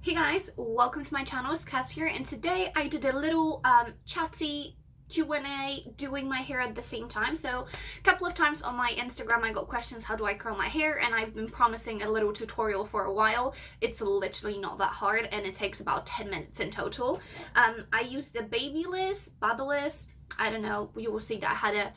Hey guys, welcome to my channel. It's Cass here, and today I did a little chatty Q&A doing my hair at the same time. So a couple of times on my Instagram I got questions, how do I curl my hair, and I've been promising a little tutorial for a while. It's literally not that hard and it takes about 10 minutes in total. I used the babyless, I don't know, you will see that I had a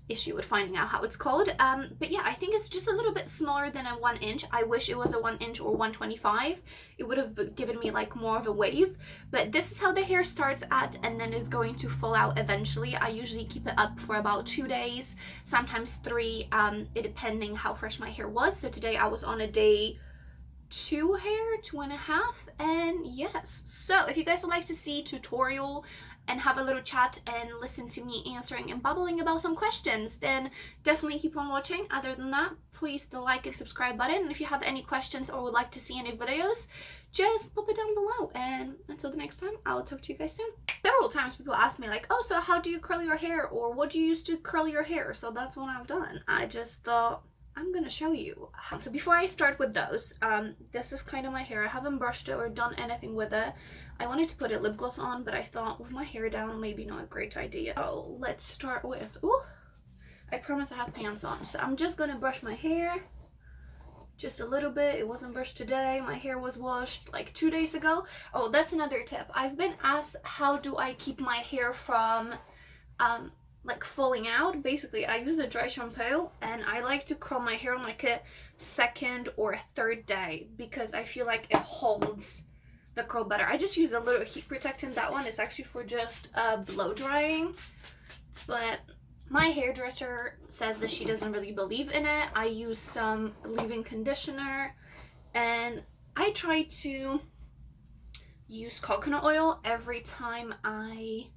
issue with finding out how it's called, but yeah, I think it's just a little bit smaller than a 1 inch. I wish it was a 1 inch or 125. It would have given me like more of a wave, but this is how the hair starts at, and then is going to fall out eventually. I usually keep it up for about 2 days, sometimes 3, it depending how fresh my hair was. So today I was on a day 2 hair, 2.5, and yes. So if you guys would like to see tutorial and have a little chat and listen to me answering and babbling about some questions, then definitely keep on watching. Other than that, please the like and subscribe button, and if you have any questions or would like to see any videos, just pop it down below. And until the next time, I'll talk to you guys soon. Several times people ask me like, oh, so how do you curl your hair, or what do you use to curl your hair? So that's what I've done. I just thought I'm gonna show you. So before I start with those, this is kind of my hair. I haven't brushed it or done anything with it. I wanted to put a lip gloss on, but I thought with my hair down, maybe not a great idea. So let's start with, ooh, I promise I have pants on. So I'm just gonna brush my hair just a little bit. It wasn't brushed today. My hair was washed like 2 days ago. Oh, that's another tip. I've been asked, how do I keep my hair from like falling out? Basically, I use a dry shampoo, and I like to curl my hair on like a 2nd or 3rd day because I feel like it holds the curl better. I just use a little heat protectant. That one is actually for just blow drying, but my hairdresser says that she doesn't really believe in it. I use some leave-in conditioner, and I try to use coconut oil every time I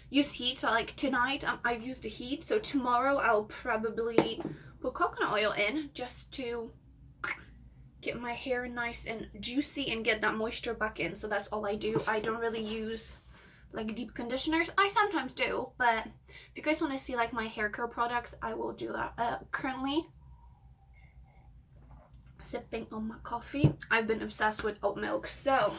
use heat. So like tonight I've used the heat, so tomorrow I'll probably put coconut oil in just to get my hair nice and juicy and get that moisture back in. So that's all I do. I don't really use like deep conditioners. I sometimes do, but if you guys want to see like my hair care products, I will do that. Currently sipping on my coffee. I've been obsessed with oat milk. So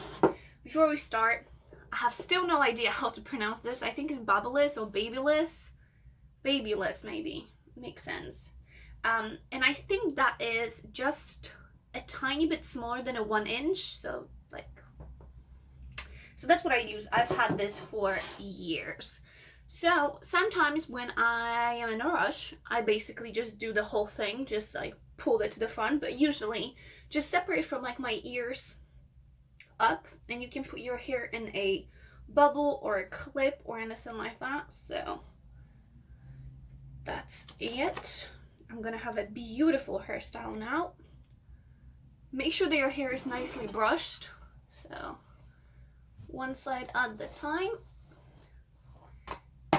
before we start, I have still no idea how to pronounce this. I think it's babyless or babyless maybe, makes sense. And I think that is just a tiny bit smaller than a 1 inch, so that's what I use. I've had this for years. So sometimes when I am in a rush, I basically just do the whole thing, just like pull it to the front, but usually just separate from like my ears up, and you can put your hair in a bubble or a clip or anything like that. So that's it. I'm gonna have a beautiful hairstyle now. Make sure that your hair is nicely brushed, so one side at the time,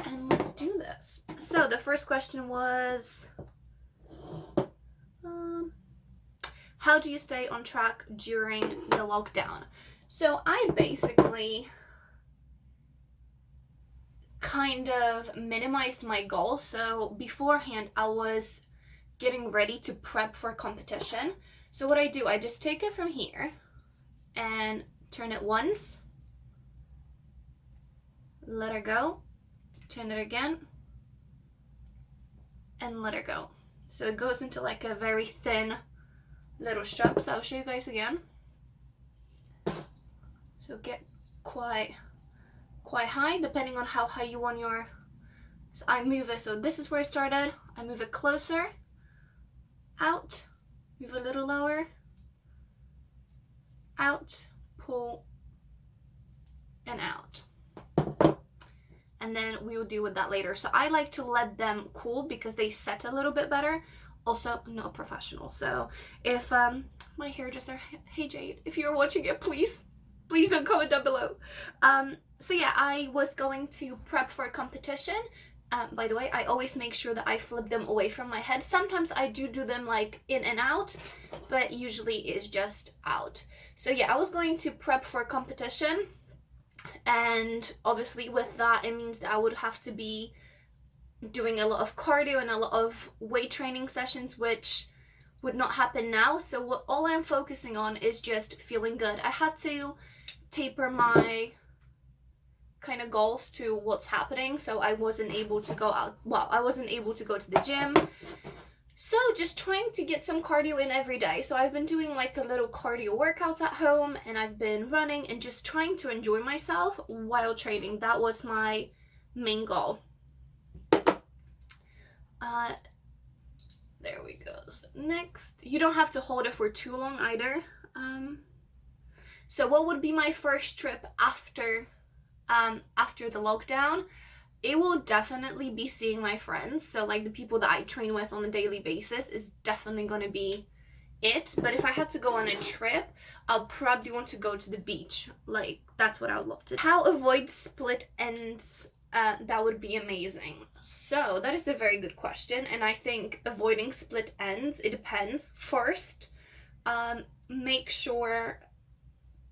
and let's do this. So the first question was, how do you stay on track during the lockdown? So I basically kind of minimized my goals. So beforehand I was getting ready to prep for competition. So what I do, I just take it from here and turn it once, let it go, turn it again, and let it go. So it goes into like a very thin little strap. So I'll show you guys again. So get quite high, depending on how high you want your, so I move it, so this is where I started, I move it closer, out, move a little lower, out, pull, and out. And then we will deal with that later. So I like to let them cool because they set a little bit better. Also, not a professional. So if my hairdresser, hey Jade, if you're watching it, please don't comment down below. So yeah, I was going to prep for a competition. By the way, I always make sure that I flip them away from my head. Sometimes I do them like in and out, but usually it's just out. So yeah, I was going to prep for a competition, and obviously with that it means that I would have to be doing a lot of cardio and a lot of weight training sessions, which would not happen now. So what all I'm focusing on is just feeling good. I had to taper my kind of goals to what's happening, so I wasn't able to go out. Well, I wasn't able to go to the gym. So just trying to get some cardio in every day. So I've been doing like a little cardio workouts at home, and I've been running and just trying to enjoy myself while training. That was my main goal. There we go. So next, you don't have to hold it for too long either. So what would be my first trip after the lockdown? It will definitely be seeing my friends. So like the people that I train with on a daily basis is definitely going to be it. But if I had to go on a trip, I'll probably want to go to the beach. Like, that's what I would love to. How avoid split ends? That would be amazing. So that is a very good question, and I think avoiding split ends, it depends. First, make sure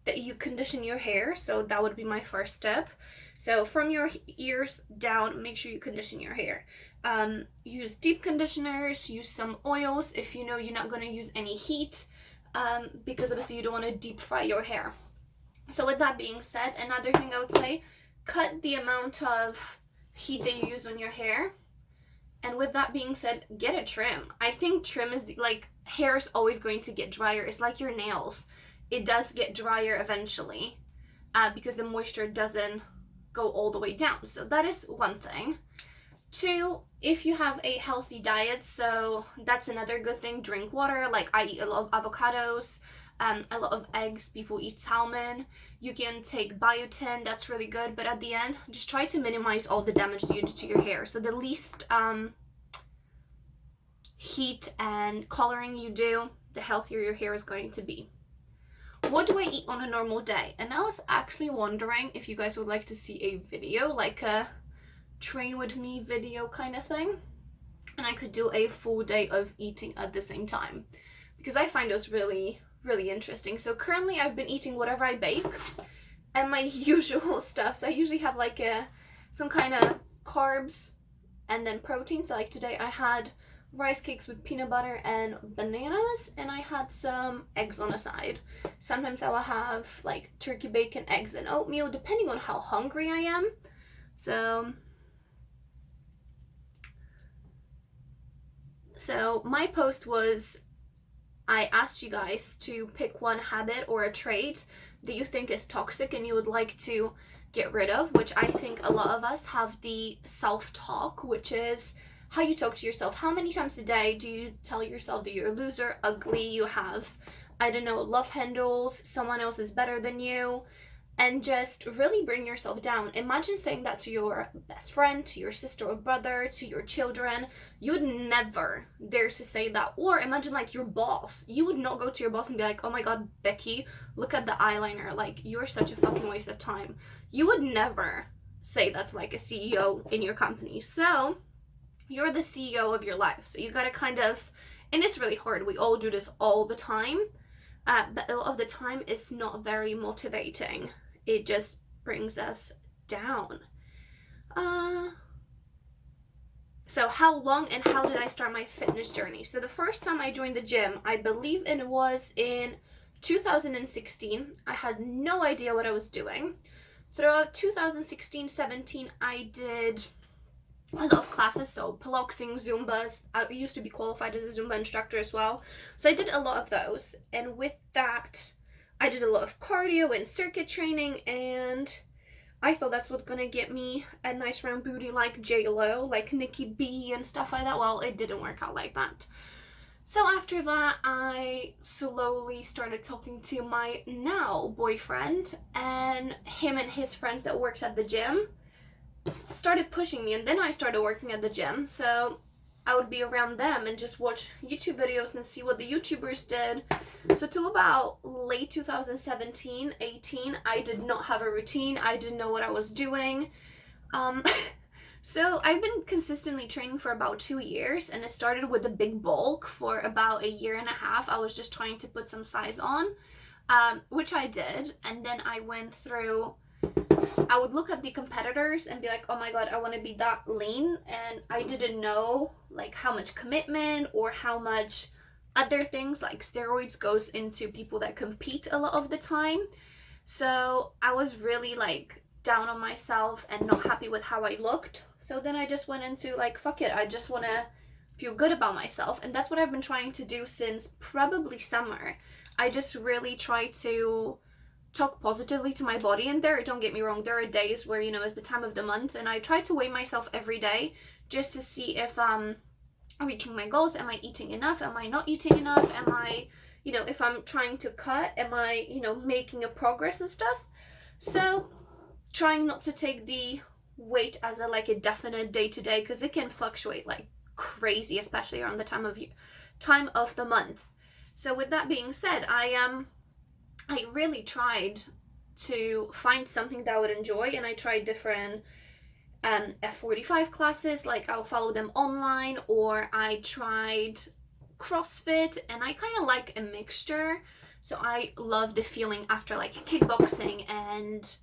that you condition your hair. So that would be my first step. So from your ears down, make sure you condition your hair. Use deep conditioners, use some oils if you know you're not going to use any heat, because obviously you don't want to deep fry your hair. So with that being said, another thing I would say, cut the amount of heat that you use on your hair. And with that being said, get a trim. I think trim is like, hair is always going to get drier. It's like your nails. It does get drier eventually, because the moisture doesn't go all the way down. So that is one thing. Two, if you have a healthy diet, so that's another good thing. Drink water. Like, I eat a lot of avocados, a lot of eggs. People eat salmon. You can take biotin. That's really good. But at the end, just try to minimize all the damage that you do to your hair. So the least heat and coloring you do, the healthier your hair is going to be. What do I eat on a normal day? And I was actually wondering if you guys would like to see a video, like a train with me video kind of thing. And I could do a full day of eating at the same time, because I find those really, really interesting. So currently I've been eating whatever I bake and my usual stuff. So I usually have like some kind of carbs and then protein. So like today I had rice cakes with peanut butter and bananas, and I had some eggs on the side. Sometimes I will have like turkey bacon, eggs, and oatmeal, depending on how hungry I am. So my post was, I asked you guys to pick one habit or a trait that you think is toxic and you would like to get rid of, which I think a lot of us have the self-talk, which is how you talk to yourself. How many times a day do you tell yourself that you're a loser, ugly, you have, I don't know, love handles, someone else is better than you, and just really bring yourself down. Imagine saying that to your best friend, to your sister or brother, to your children. You would never dare to say that. Or imagine like your boss. You would not go to your boss and be like, oh my god, Becky, look at the eyeliner. Like, you're such a fucking waste of time. You would never say that to like a CEO in your company. So you're the CEO of your life. So you gotta kind of, and it's really hard. We all do this all the time. But a lot of the time it's not very motivating. It just brings us down. So how long and how did I start my fitness journey? So the first time I joined the gym, I believe it was in 2016. I had no idea what I was doing. Throughout 2016-17, I did a lot of classes, so piloxing, Zumbas. I used to be qualified as a Zumba instructor as well. So I did a lot of those. And with that, I did a lot of cardio and circuit training, and I thought that's what's gonna get me a nice round booty like J-Lo, like Nikki B and stuff like that. Well, it didn't work out like that. So after that, I slowly started talking to my now boyfriend, and him and his friends that worked at the gym started pushing me, and then I started working at the gym. So I would be around them and just watch YouTube videos and see what the YouTubers did. So till about late 2017, 18, I did not have a routine. I didn't know what I was doing. So I've been consistently training for about 2 years, and it started with a big bulk for about a year and a half. I was just trying to put some size on, which I did. And then I went through, I would look at the competitors and be like, oh my god, I want to be that lean. And I didn't know like how much commitment or how much other things like steroids goes into people that compete a lot of the time. So I was really like down on myself and not happy with how I looked. So then I just went into like, fuck it, I just want to feel good about myself. And that's what I've been trying to do since probably summer. I just really try to talk positively to my body. And don't get me wrong, there are days where, you know, it's the time of the month and I try to weigh myself every day just to see if reaching my goals. Am I eating enough? Am I not eating enough? Am I, you know, if I'm trying to cut, am I, you know, making a progress and stuff? So trying not to take the weight as a like a definite day to day, because it can fluctuate like crazy, especially around the time of the month. So with that being said, I really tried to find something that I would enjoy, and I tried different F45 classes, like I'll follow them online, or I tried CrossFit, and I kind of like a mixture. So I love the feeling after like kickboxing and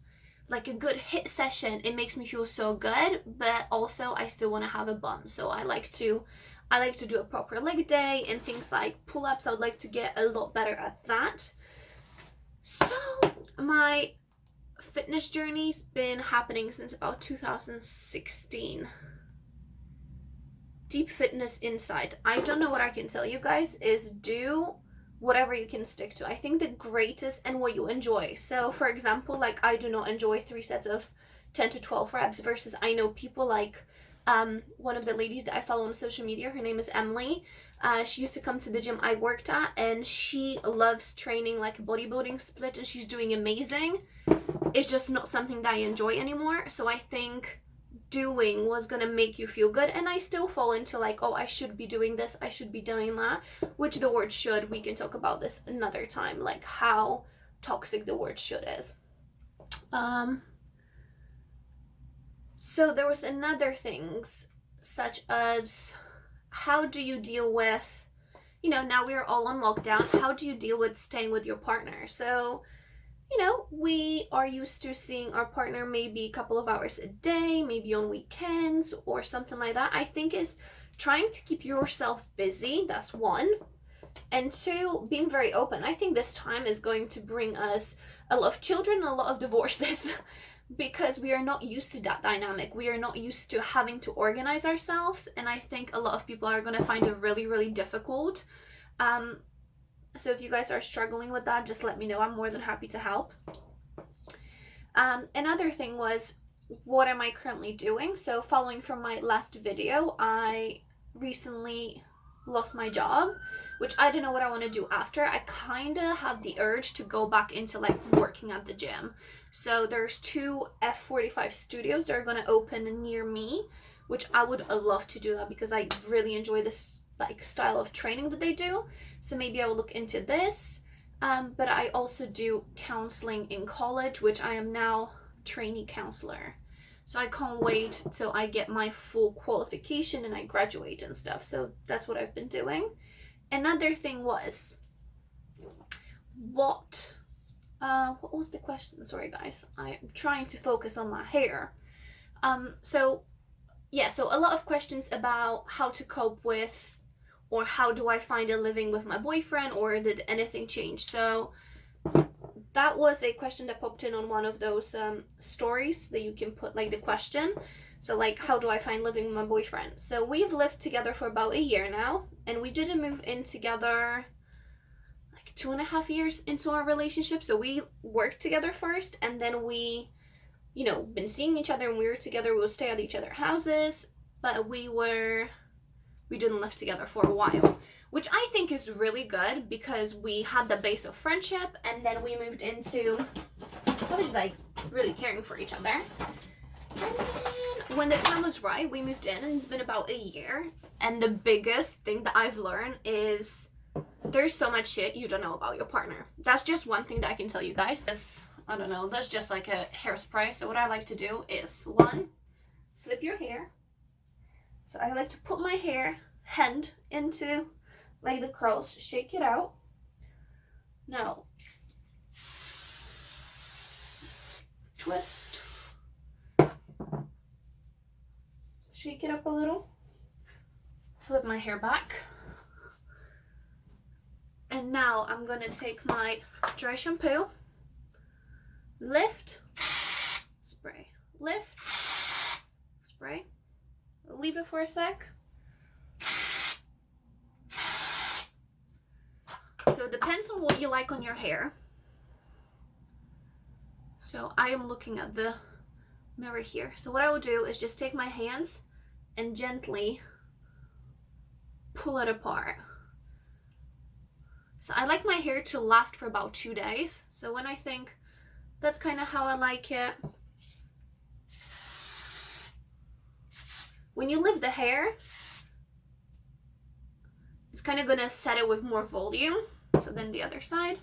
like a good hit session. It makes me feel so good, but also I still want to have a bum. So I like to do a proper leg day and things like pull-ups. I would like to get a lot better at that. So my fitness journey's been happening since about 2016. Deep fitness insight. I don't know what I can tell you guys is do whatever you can stick to. I think the greatest and what you enjoy. So for example, like I do not enjoy 3 sets of 10 to 12 reps versus I know people like one of the ladies that I follow on social media, her name is Emily. She used to come to the gym I worked at and she loves training like a bodybuilding split and she's doing amazing. It's just not something that I enjoy anymore. So I think doing was going to make you feel good, and I still fall into like, oh, I should be doing this, I should be doing that, which the word should, we can talk about this another time, like how toxic the word should is. So there was another things such as how do you deal with, you know, now we're all on lockdown, how do you deal with staying with your partner? So you know, we are used to seeing our partner maybe a couple of hours a day, maybe on weekends or something like that. I think is trying to keep yourself busy. That's one. And two, being very open. I think this time is going to bring us a lot of children, a lot of divorces, because we are not used to that dynamic. We are not used to having to organize ourselves. And I think a lot of people are going to find it really, really difficult. So if you guys are struggling with that, just let me know. I'm more than happy to help. Another thing was, what am I currently doing? So following from my last video, I recently lost my job, which I don't know what I want to do after. I kind of have the urge to go back into like working at the gym. So there's 2 F45 studios that are going to open near me, which I would love to do that because I really enjoy this like style of training that they do. So maybe I will look into this. But I also do counseling in college, which I am now trainee counselor. So I can't wait till I get my full qualification and I graduate and stuff. So that's what I've been doing. Another thing was, what was the question? Sorry guys, I'm trying to focus on my hair. So a lot of questions about how to cope with, or how do I find a living with my boyfriend, or did anything change? So that was a question that popped in on one of those stories that you can put like the question. So like, how do I find living with my boyfriend? So we've lived together for about a year now, and we didn't move in together like 2.5 years into our relationship. So we worked together first, and then we, you know, been seeing each other and we were together. We would stay at each other's houses, but we didn't live together for a while, which I think is really good because we had the base of friendship, and then we moved into was like really caring for each other. And then when the time was right, we moved in, and it's been about a year. And the biggest thing that I've learned is there's so much shit you don't know about your partner. That's just one thing that I can tell you guys. I don't know, that's just like a hairspray. So what I like to do is, one, flip your hair. So I like to put my hand into like the curls, shake it out. Now, twist, shake it up a little, flip my hair back, And now I'm gonna take my dry shampoo, lift, spray, lift, spray, leave it for a sec. So it depends on what you like on your hair. So I am looking at the mirror here. So what I will do is just take my hands and gently pull it apart. So I like my hair to last for about 2 days. So when I think that's kind of how I like it. When you lift the hair, it's kind of gonna set it with more volume. So then the other side.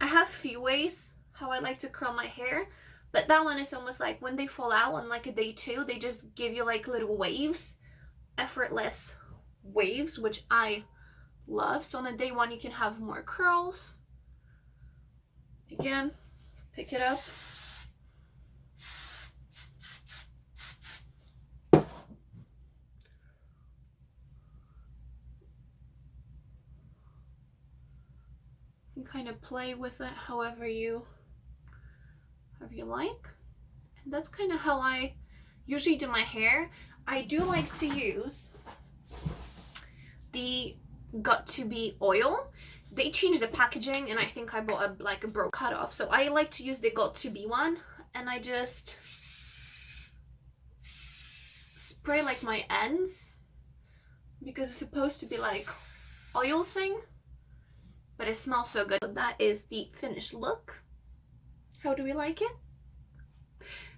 I have a few ways how I like to curl my hair, but that one is almost like when they fall out on like a day 2, they just give you like little waves, effortless waves, which I love. So on a day 1, you can have more curls. Again, pick it up. You can kind of play with it however you like. And that's kind of how I usually do my hair. I do like to use the Got To Be oil. They changed the packaging and I think I bought a broke cutoff. So I like to use the Got To Be one, and I just spray like my ends because it's supposed to be like oil thing, but it smells so good. So that is the finished look. How do we like it?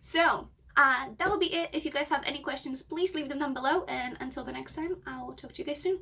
So that will be it. If you guys have any questions, please leave them down below, and until the next time, I'll talk to you guys soon.